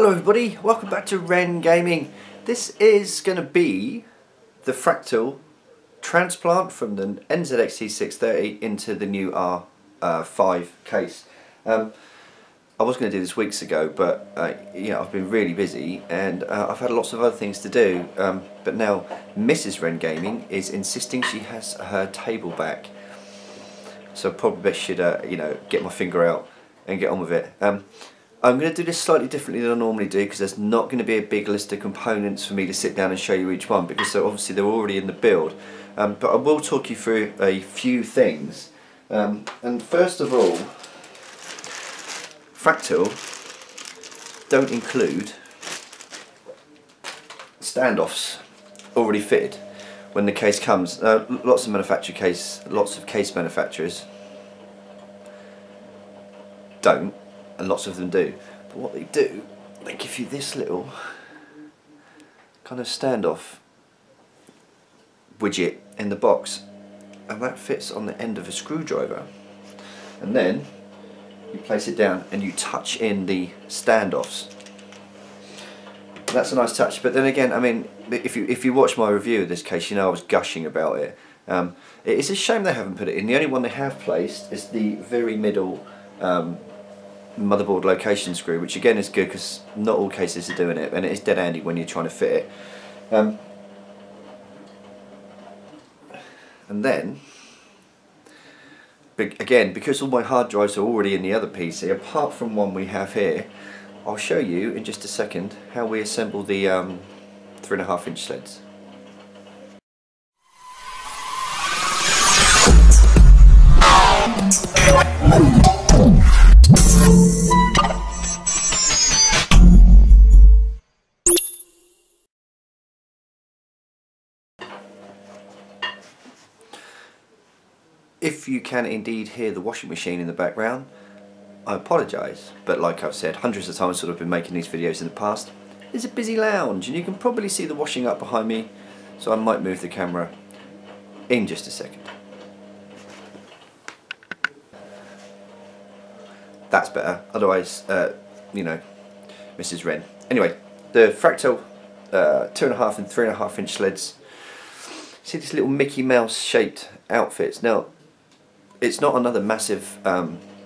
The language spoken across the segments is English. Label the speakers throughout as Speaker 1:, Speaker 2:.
Speaker 1: Hello everybody, welcome back to Ren Gaming. This is going to be the Fractal transplant from the NZXT 630 into the new R5 case. I was going to do this weeks ago, but I've been really busy and I've had lots of other things to do. But now Mrs. Ren Gaming is insisting she has her table back, so I probably should get my finger out and get on with it. I'm going to do this slightly differently than I normally do, because there's not going to be a big list of components for me to sit down and show you each one, because obviously they're already in the build. But I will talk you through a few things. And first of all, Fractal don't include standoffs already fitted when the case comes. Lots of case manufacturers don't, and lots of them do. But what they do, they give you this little kind of standoff widget in the box, and that fits on the end of a screwdriver, and then you place it down and you touch in the standoffs. That's a nice touch. But then again, I mean, if you watch my review of this case, you know I was gushing about it. It's a shame they haven't put it in. The only one they have placed is the very middle motherboard location screw, which again is good because not all cases are doing it, and it is dead handy when you're trying to fit it. And then, again, because all my hard drives are already in the other PC, apart from one we have here, I'll show you in just a second how we assemble the 3.5-inch sleds. If you can indeed hear the washing machine in the background, I apologise, but like I've said hundreds of times when I've been making these videos in the past, it's a busy lounge and you can probably see the washing up behind me, so I might move the camera in just a second. That's better, otherwise, Mrs. Wren. Anyway, the Fractal 2.5 and 3.5-inch sleds. See this little Mickey Mouse shaped outfits. Now, it's not another massive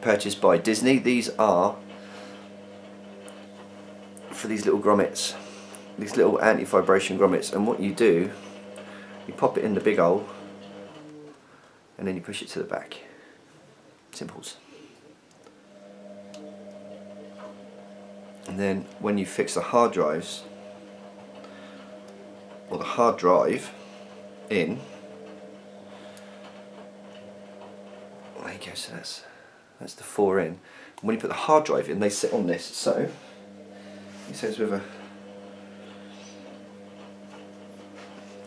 Speaker 1: purchase by Disney. These are for these little grommets, these little anti-vibration grommets, and what you do, you pop it in the big hole and then you push it to the back. Simples. And then when you fix the hard drives, or the hard drive in, there you go, so that's the 4 in. And when you put the hard drive in, they sit on this, so it says with a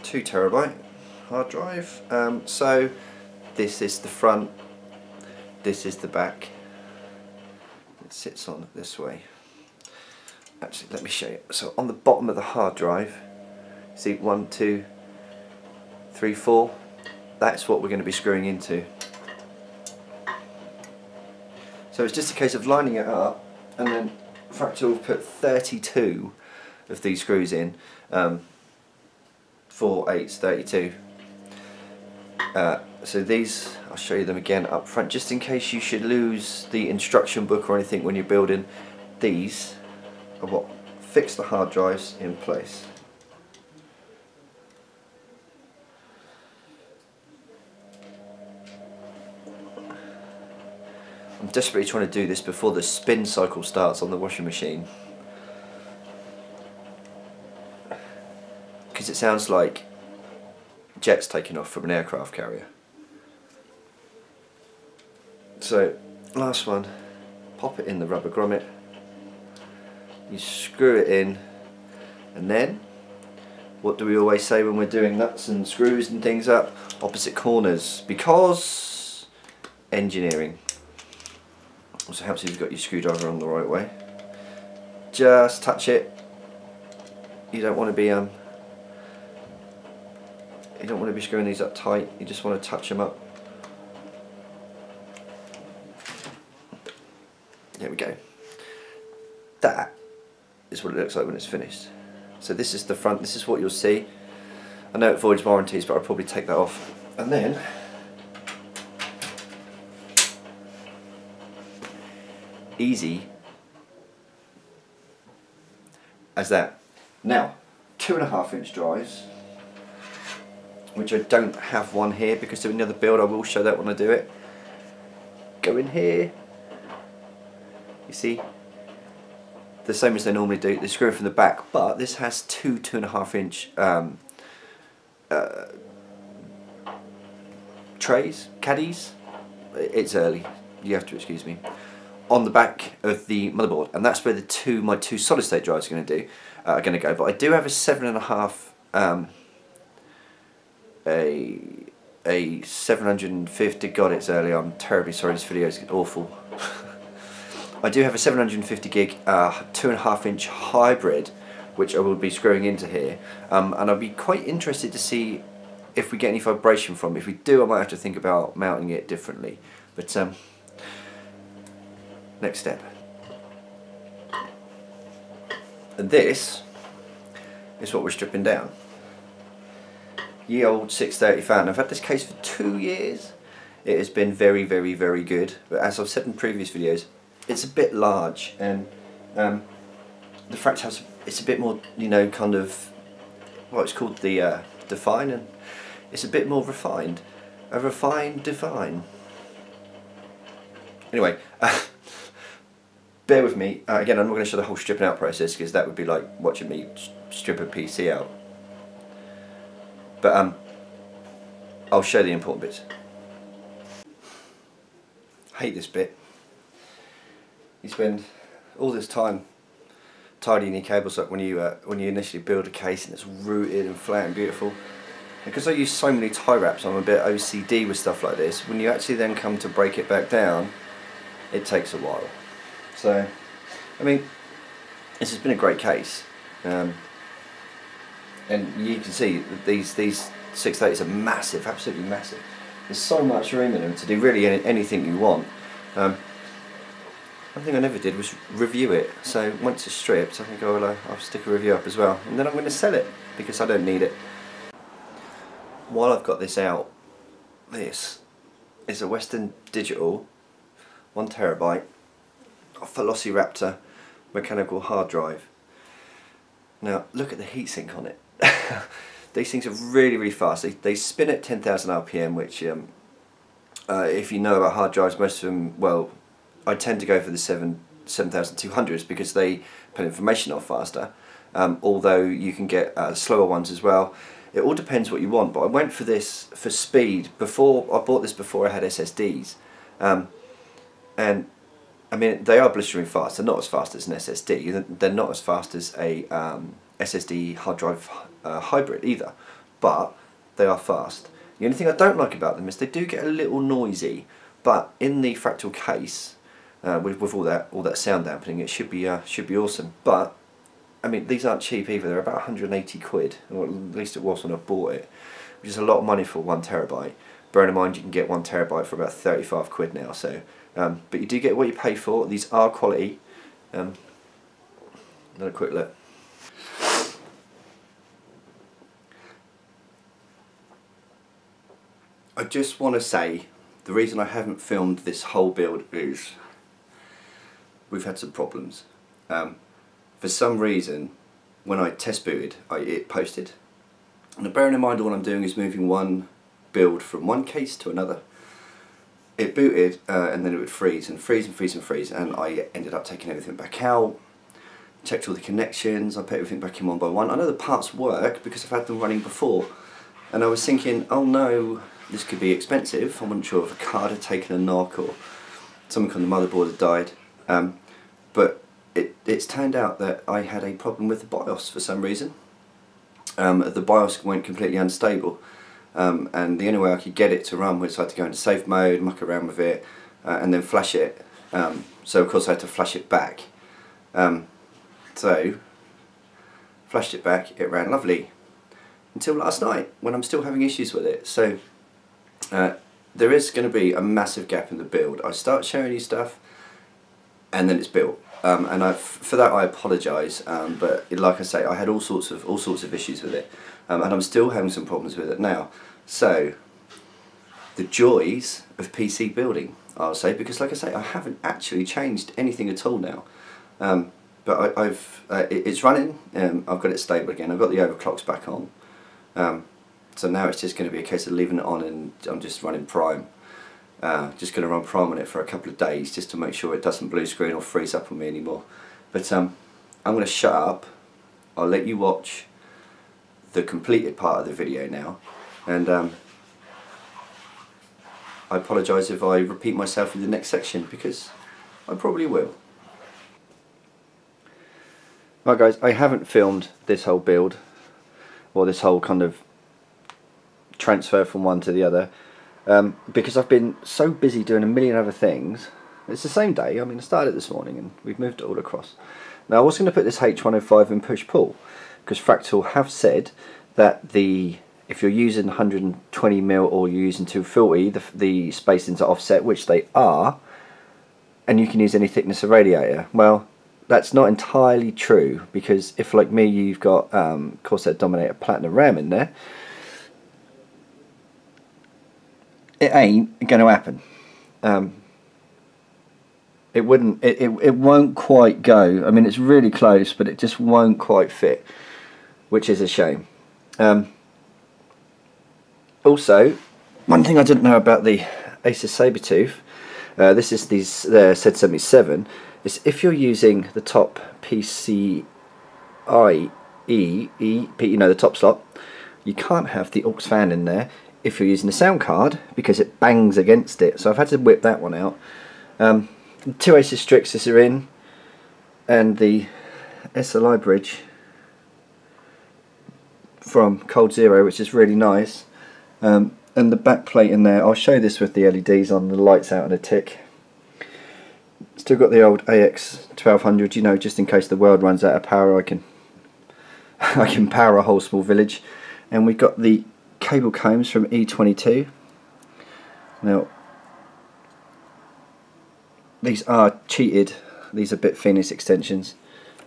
Speaker 1: 2 terabyte hard drive. So this is the front, this is the back. It sits on it this way. Actually, let me show you. So on the bottom of the hard drive, see 1, 2, 3, 4. That's what we're going to be screwing into. So it's just a case of lining it up, and then Fractal will put 32 of these screws in. 4, 8's 32. So these, I'll show you them again up front, just in case you should lose the instruction book or anything when you're building. These are what fix the hard drives in place. I'm desperately trying to do this before the spin cycle starts on the washing machine, because it sounds like jets taking off from an aircraft carrier. So last one, pop it in the rubber grommet, you screw it in, and then what do we always say when we're doing nuts and screws and things up? Opposite corners, because engineering. Also helps if you've got your screwdriver on the right way. Just touch it. You don't want to be screwing these up tight. You just want to touch them up. There we go. That is what it looks like when it's finished. So this is the front, this is what you'll see. I know it voids warranties, but I'll probably take that off. And then easy as that. Now, 2.5 inch drives, which I don't have one here because of another build. I will show that when I do it. Go in here. You see, the same as they normally do. They screw in from the back, but this has two 2.5 inch trays, caddies. It's early, you have to excuse me. On the back of the motherboard, and that's where my two solid state drives are going to go. But I do have a 7.5, a 750. God, it's early. I'm terribly sorry. This video is awful. I do have a 750 gig 2.5 inch hybrid, which I will be screwing into here, and I'll be quite interested to see if we get any vibration from it. If we do, I might have to think about mounting it differently. But next step. And this is what we're stripping down. Ye old 630 fan. I've had this case for 2 years. It has been very, very, very good. But as I've said in previous videos, it's a bit large, and the Fractal, it's a bit more, you know, kind of what it's called, the define, and it's a bit more refined. A refined define. Anyway, bear with me. Again, I'm not going to show the whole stripping out process because that would be like watching me strip a PC out. But I'll show the important bits. Hate this bit. You spend all this time tidying your cable sock when you initially build a case, and it's rooted and flat and beautiful. And because I use so many tie wraps, I'm a bit OCD with stuff like this. When you actually then come to break it back down, it takes a while. So, I mean, this has been a great case, and you can see that these 630s are massive, absolutely massive. There's so much room in them to do really anything you want. One thing I never did was review it, so once it's stripped I think I'll stick a review up as well, and then I'm going to sell it because I don't need it. While I've got this out, this is a Western Digital 1TB Velociraptor mechanical hard drive. Now look at the heatsink on it. These things are really, really fast. They spin at 10,000 RPM, which if you know about hard drives, most of them, well, I tend to go for the 7200s because they put information off faster, although you can get slower ones as well. It all depends what you want, but I went for this for speed. I bought this before I had SSDs, and I mean, they are blistering fast. They're not as fast as an SSD. They're not as fast as a SSD hard drive hybrid either, but they are fast. The only thing I don't like about them is they do get a little noisy, but in the Fractal case, with all that sound dampening, it should be awesome. But I mean, these aren't cheap either. They're about 180 quid, or at least it was when I bought it, which is a lot of money for 1TB. Bearing in mind you can get 1TB for about 35 quid now. So, but you do get what you pay for. These are quality. Another quick look. I just want to say the reason I haven't filmed this whole build is we've had some problems. For some reason, when I test booted, it posted. And bearing in mind all I'm doing is moving one build from one case to another. It booted and then it would freeze and freeze and freeze and freeze, and I ended up taking everything back out, checked all the connections, I put everything back in one by one. I know the parts work because I've had them running before, and I was thinking, oh no, this could be expensive. I wasn't sure if a card had taken a knock or something on the motherboard had died, but it's turned out that I had a problem with the BIOS for some reason. The BIOS went completely unstable, and the only way I could get it to run was I had to go into safe mode, muck around with it, and then flash it. So of course I had to flash it back. So flashed it back, it ran lovely until last night when I'm still having issues with it. So there is going to be a massive gap in the build. I start showing you stuff and then it's built. and for that I apologise. But like I say, I had all sorts of issues with it, and I'm still having some problems with it now. So the joys of PC building, I'll say, because like I say, I haven't actually changed anything at all now. But it's running. I've got it stable again. I've got the overclocks back on. So now it's just going to be a case of leaving it on, and I'm just running Prime. Just going to run Prime on it for a couple of days just to make sure it doesn't blue screen or freeze up on me anymore. But I'm going to shut up. I'll let you watch the completed part of the video now, and I apologise if I repeat myself in the next section, because I probably will. Right guys, I haven't filmed this whole build, or this whole kind of transfer from one to the other, because I've been so busy doing a million other things. It's the same day. I mean, I started this morning and we've moved it all across. Now I was going to put this H105 in push-pull, because Fractal have said that if you're using 120mm or you're using 240, the spacings are offset, which they are, and you can use any thickness of radiator. Well, that's not entirely true, because if, like me, you've got Corsair Dominator Platinum RAM in there, it ain't going to happen. It won't quite go. I mean, it's really close, but it just won't quite fit, which is a shame. Also, one thing I didn't know about the Asus Sabertooth, this is the Z77, is if you're using the top PCIe, you know, the top slot, you can't have the aux fan in there if you're using a sound card, because it bangs against it. So I've had to whip that one out. Two Asus Strix are in, and the SLI bridge from Cold Zero, which is really nice, and the backplate in there. I'll show this with the LEDs on, the lights out and a tick. Still got the old AX1200, you know, just in case the world runs out of power, I can power a whole small village. And we've got the cable combs from E22. Now, these are cheated. These are bit Phoenix extensions.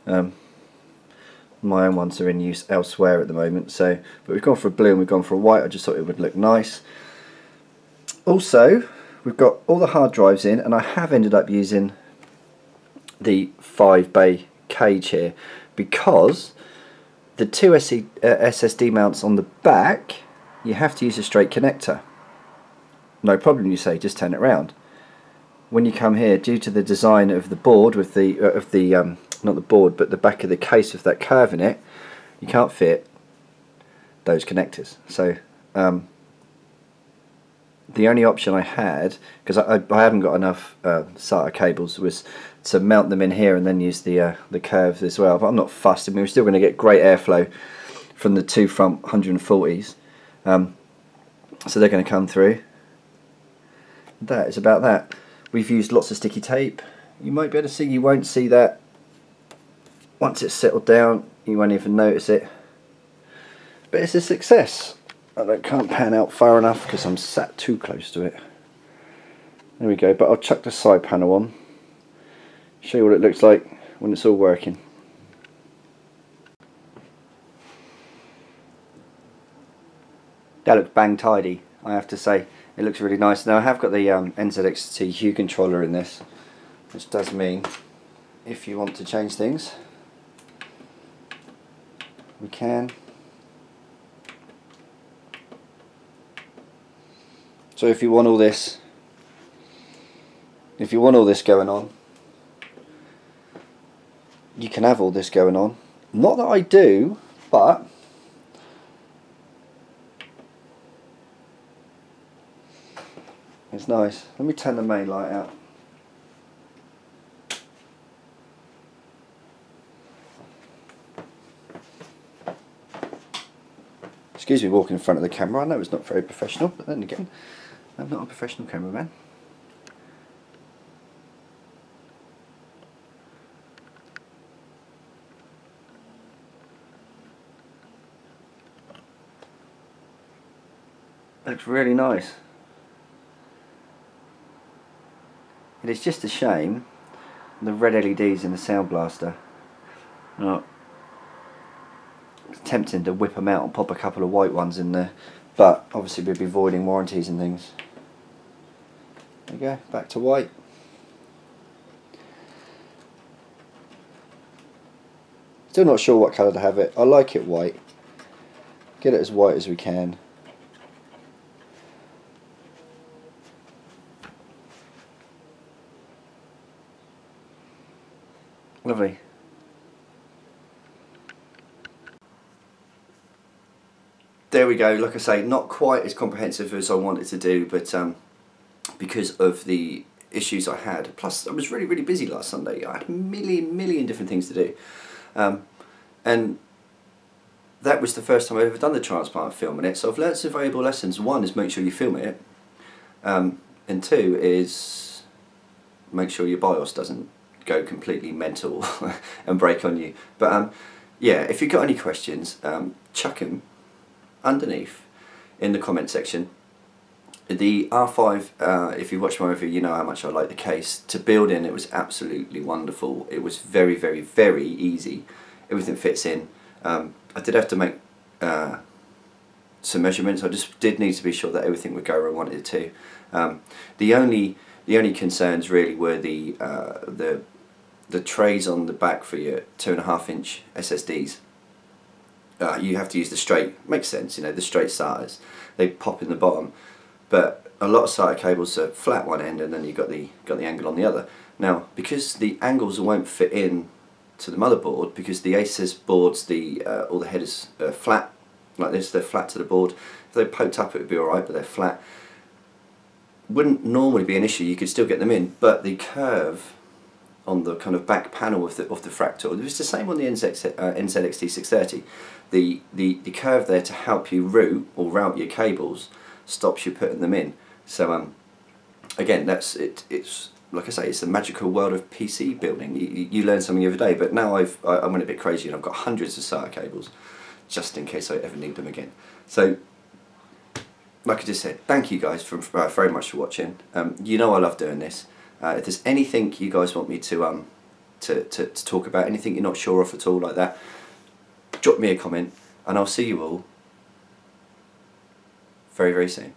Speaker 1: My own ones are in use elsewhere at the moment. So, but we've gone for a blue and we've gone for a white. I just thought it would look nice. Also, we've got all the hard drives in, and I have ended up using the 5-bay cage here, because the two SSD mounts on the back, you have to use a straight connector. No problem, you say, just turn it round. When you come here, due to the design of the board with the not the board but the back of the case with that curve in it, you can't fit those connectors. So the only option I had, because I haven't got enough SATA cables, was to mount them in here and then use the curves as well. But I'm not fussed. I mean, we're still going to get great airflow from the two front 140s, so they're going to come through. That is about that. We've used lots of sticky tape. You might be able to see, you won't see that once it's settled down, you won't even notice it, but it's a success. I can't pan out far enough because I'm sat too close to it. There we go, but I'll chuck the side panel on, show you what it looks like when it's all working. That looks bang tidy, I have to say. It looks really nice. Now I have got the NZXT Hue Controller in this, which does mean if you want to change things, we can. So if you want all this, going on, you can have all this going on. Not that I do, but it's nice. Let me turn the main light out. Excuse me walking in front of the camera. I know it's not very professional, but then again, I'm not a professional cameraman. Looks really nice. It is just a shame the red LEDs in the Soundblaster. Oh, it's tempting to whip them out and pop a couple of white ones in there, but obviously we'd be voiding warranties and things. There you go, back to white. Still not sure what colour to have it. I like it white. Get it as white as we can. Lovely. There we go. Like I say, not quite as comprehensive as I wanted to do, but because of the issues I had, plus I was really busy last Sunday. I had a million different things to do, and that was the first time I've ever done the transplant filming it. So I've learnt some valuable lessons. One is make sure you film it, and two is make sure your BIOS doesn't go completely mental and break on you. But yeah, if you've got any questions, chuck them underneath in the comment section. The R5, if you watch my review, you know how much I like the case. To build in, it was absolutely wonderful. It was very easy. Everything fits in. I did have to make some measurements. I just did need to be sure that everything would go where I wanted it to. The only concerns really were the trays on the back for your 2.5-inch SSDs. You have to use the straight, makes sense, you know, the straight SATAs. They pop in the bottom, but a lot of SATA cables are flat one end and then you've got the angle on the other. Now, because the angles won't fit in to the motherboard, because the Asus boards, all the headers are flat like this, they're flat to the board. If they poked up it would be alright, but they're flat. Wouldn't normally be an issue, you could still get them in, but the curve on the kind of back panel of the Fractal, it was the same on the NZXT 630. The curve there to help you route your cables stops you putting them in. So again, that's it. It's like I say, it's the magical world of PC building. You learn something every day. But now I went a bit crazy and I've got hundreds of SATA cables, just in case I ever need them again. So, like I just said, thank you guys very much for watching. You know I love doing this. If there's anything you guys want me to talk about, anything you're not sure of at all like that, drop me a comment and I'll see you all very soon.